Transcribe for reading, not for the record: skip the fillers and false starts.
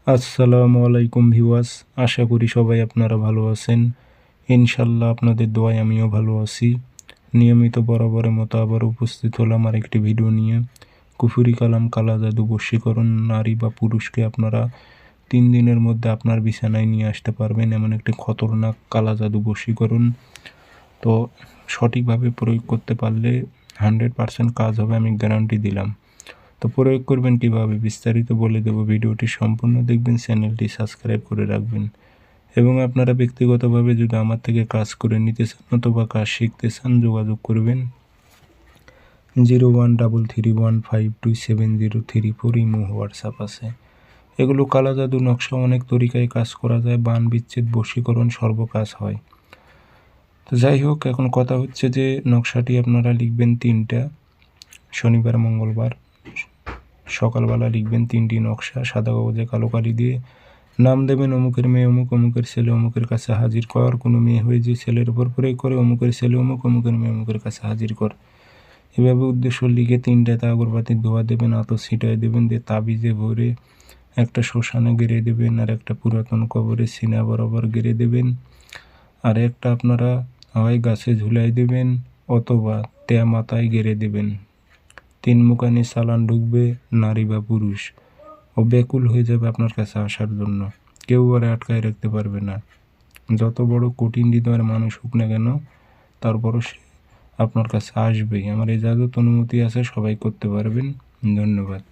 আসসালামু আলাইকুম ভিউয়ার্স, আশা করি সবাই আপনারা ভালো আছেন। ইনশাল্লাহ আপনাদের দোয়ায় আমিও ভালো আছি। নিয়মিত বরাবরের মতো আবার উপস্থিত হলাম আর একটি ভিডিও নিয়ে। কুফুরি কালাম, কালা জাদু, বশীকরণ, নারী বা পুরুষকে আপনারা 3 দিনের মধ্যে আপনার বিছানায় নিয়ে আসতে পারবেন এমন একটি খতরনাক কালা জাদু বশীকরণ। তো সঠিকভাবে প্রয়োগ করতে পারলে 100% কাজ হবে, আমি গ্যারান্টি দিলাম। তো প্রয়োগ করবেন কিভাবে বিস্তারিত বলে দেব, ভিডিওটি সম্পূর্ণ দেখবেন, চ্যানেলটি সাবস্ক্রাইব করে রাখবেন। এবং আপনারা ব্যক্তিগতভাবে যদি আমার থেকে কাজ করে নিতে চান অথবা কাজ শিখতে চান যোগাযোগ করবেন 0133152703 ইমো হোয়াটসঅ্যাপ আছে। এগুলো কালা জাদু নকশা, অনেক তরিকায় কাজ করা যায়, বান বিচ্ছেদ, বশীকরণ, সর্ব কাজ হয়। তো যাই হোক, এখন কথা হচ্ছে যে নকশাটি আপনারা লিখবেন 3টা, শনিবার মঙ্গলবার সকালবেলা লিখবেন 3টি নকশা সাদা কাগজে কালো কালি দিয়ে। নাম দেবেন অমুকের মেয়ে অমুক, অমুকের ছেলে অমুকের কাছে হাজির কর। কোনো মেয়ে হয়ে যে ছেলের উপর প্রয়োগ করে, অমুকের ছেলে অমুক, অমুকের মেয়ে অমুকের কাছে হাজির কর। এভাবে উদ্দেশ্য লিখে 3টাতে আগরবাতির ধোয়া দেবেন, আতর ছিটায় দেবেন, দিয়ে তাবিজে ভরে একটা শ্মশানে গেড়ে দেবেন, আর একটা পুরাতন কবরে সিনা বরাবর গেড়ে দেবেন, আর একটা আপনারা হয় গাছে ঝুলাই দেবেন অথবা তেয়া মাথায় গেড়ে দেবেন। 3 মুখানি চালান ঢুকবে, নারী বা পুরুষ, ও ব্যাকুল হয়ে যাবে আপনার কাছে আসার জন্য। কেউ আর আটকায় রাখতে পারবে না। যত বড় কঠিন হৃদয়ের মানুষ হোক না কেন, তারপরও সে আপনার কাছে আসবেই। আমার ইজাজত অনুমতি আছে, সবাই করতে পারবেন। ধন্যবাদ।